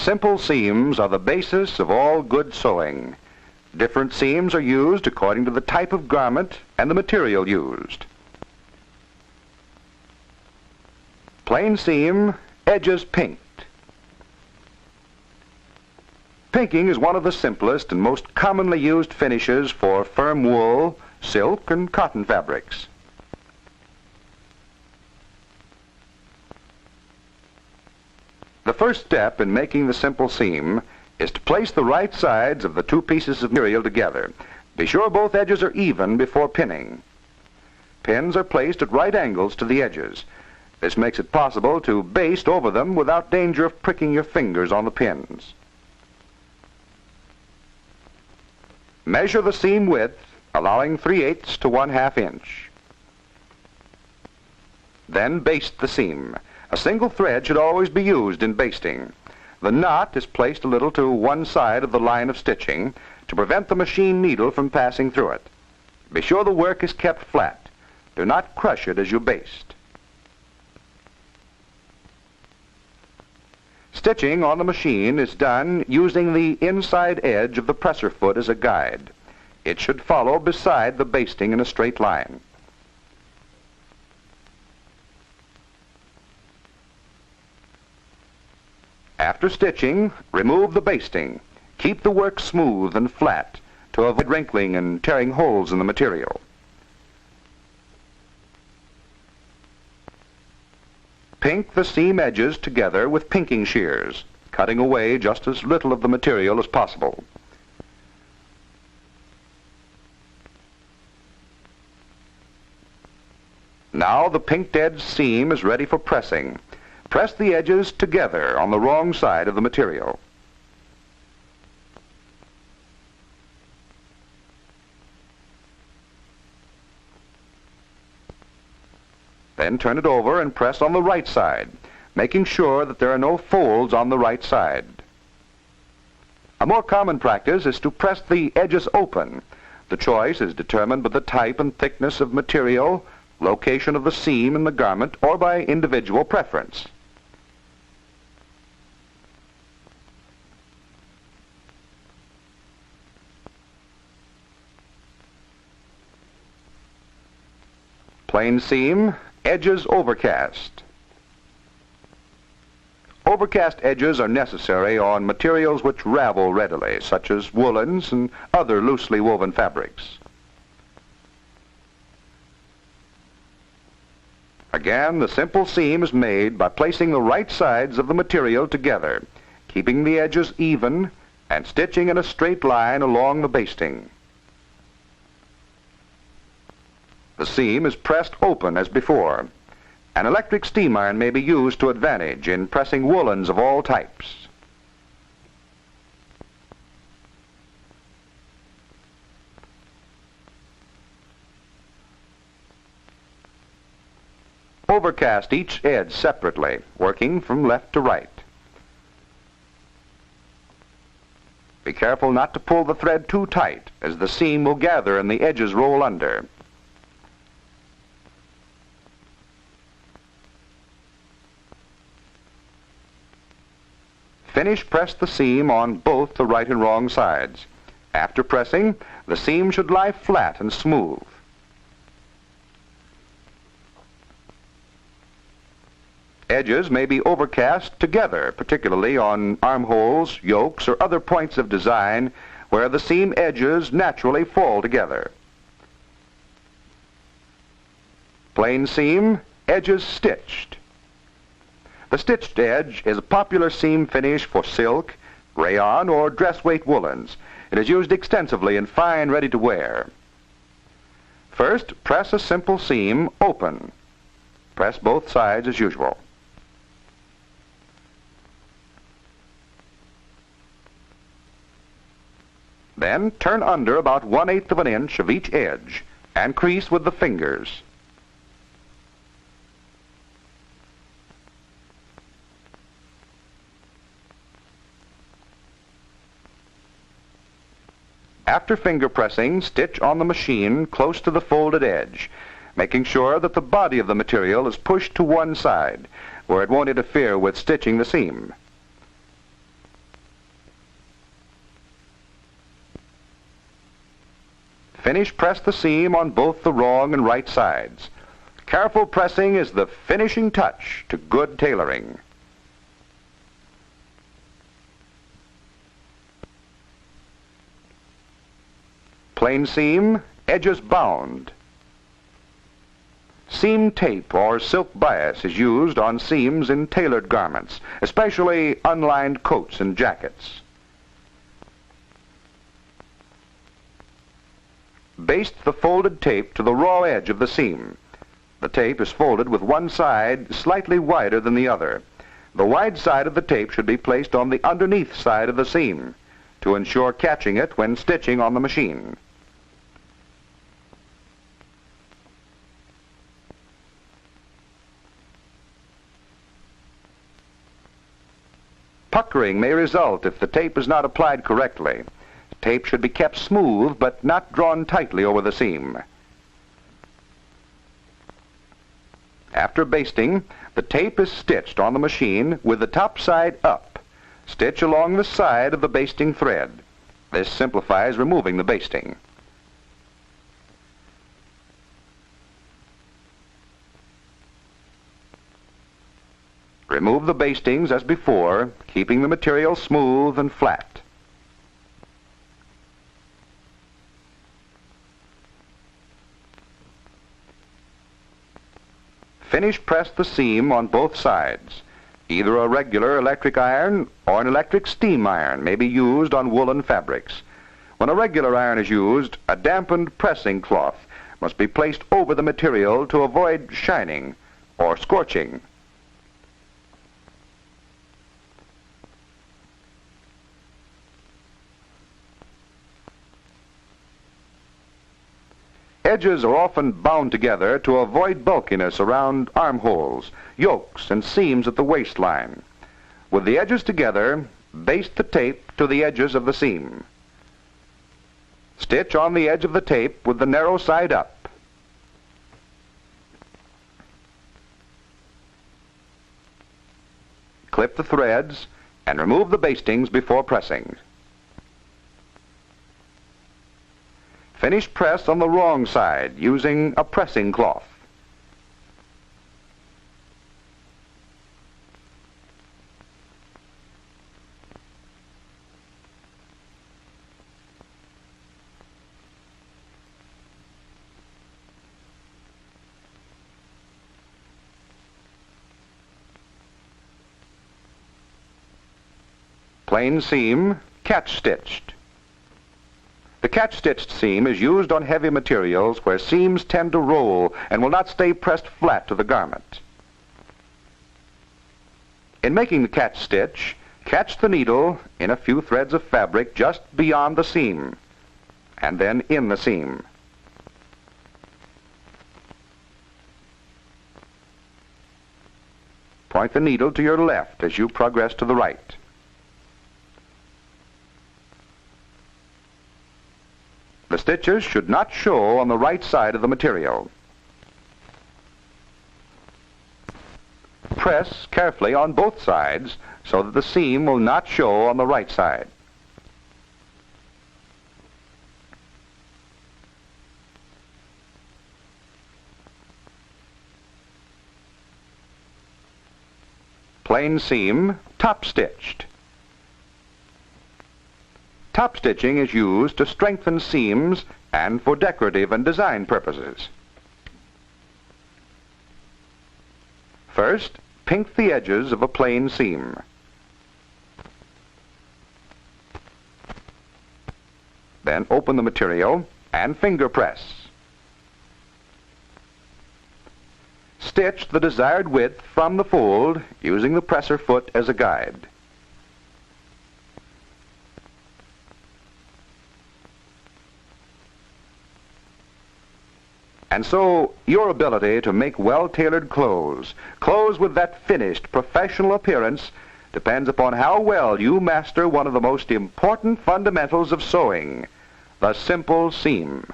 Simple seams are the basis of all good sewing. Different seams are used according to the type of garment and the material used. Plain seam, edges pinked. Pinking is one of the simplest and most commonly used finishes for firm wool, silk, and cotton fabrics. The first step in making the simple seam is to place the right sides of the two pieces of material together. Be sure both edges are even before pinning. Pins are placed at right angles to the edges. This makes it possible to baste over them without danger of pricking your fingers on the pins. Measure the seam width, allowing 3/8 to 1/2 inch. Then baste the seam. A single thread should always be used in basting. The knot is placed a little to one side of the line of stitching to prevent the machine needle from passing through it. Be sure the work is kept flat. Do not crush it as you baste. Stitching on the machine is done using the inside edge of the presser foot as a guide. It should follow beside the basting in a straight line. After stitching, remove the basting. Keep the work smooth and flat to avoid wrinkling and tearing holes in the material. Pink the seam edges together with pinking shears, cutting away just as little of the material as possible. Now the pinked edge seam is ready for pressing. Press the edges together on the wrong side of the material. Then turn it over and press on the right side, making sure that there are no folds on the right side. A more common practice is to press the edges open. The choice is determined by the type and thickness of material, location of the seam in the garment, or by individual preference. Plain seam, edges overcast. Overcast edges are necessary on materials which ravel readily, such as woolens and other loosely woven fabrics. Again, the simple seam is made by placing the right sides of the material together, keeping the edges even, and stitching in a straight line along the basting. The seam is pressed open as before. An electric steam iron may be used to advantage in pressing woolens of all types. Overcast each edge separately, working from left to right. Be careful not to pull the thread too tight, as the seam will gather and the edges roll under. Finish press the seam on both the right and wrong sides. After pressing, the seam should lie flat and smooth. Edges may be overcast together, particularly on armholes, yokes, or other points of design where the seam edges naturally fall together. Plain seam, edges stitched. The stitched edge is a popular seam finish for silk, rayon, or dress weight woolens. It is used extensively in fine ready-to-wear. First, press a simple seam open. Press both sides as usual. Then turn under about 1/8 of an inch of each edge and crease with the fingers. After finger pressing, stitch on the machine close to the folded edge, making sure that the body of the material is pushed to one side, where it won't interfere with stitching the seam. Finish press the seam on both the wrong and right sides. Careful pressing is the finishing touch to good tailoring. Plain seam, edges bound. Seam tape or silk bias is used on seams in tailored garments, especially unlined coats and jackets. Baste the folded tape to the raw edge of the seam. The tape is folded with one side slightly wider than the other. The wide side of the tape should be placed on the underneath side of the seam to ensure catching it when stitching on the machine. Puckering may result if the tape is not applied correctly. Tape should be kept smooth but not drawn tightly over the seam. After basting, the tape is stitched on the machine with the top side up. Stitch along the side of the basting thread. This simplifies removing the basting. Remove the bastings as before, keeping the material smooth and flat. Finish press the seam on both sides. Either a regular electric iron or an electric steam iron may be used on woolen fabrics. When a regular iron is used, a dampened pressing cloth must be placed over the material to avoid shining or scorching. Edges are often bound together to avoid bulkiness around armholes, yokes, and seams at the waistline. With the edges together, baste the tape to the edges of the seam. Stitch on the edge of the tape with the narrow side up. Clip the threads and remove the bastings before pressing. Finish press on the wrong side using a pressing cloth. Plain seam, catch stitched. The catch-stitched seam is used on heavy materials where seams tend to roll and will not stay pressed flat to the garment. In making the catch stitch, catch the needle in a few threads of fabric just beyond the seam, and then in the seam. Point the needle to your left as you progress to the right. The stitches should not show on the right side of the material. Press carefully on both sides so that the seam will not show on the right side. Plain seam, top stitched. Top stitching is used to strengthen seams and for decorative and design purposes. First, pink the edges of a plain seam. Then open the material and finger press. Stitch the desired width from the fold using the presser foot as a guide. And so, your ability to make well-tailored clothes with that finished professional appearance, depends upon how well you master one of the most important fundamentals of sewing, the simple seam.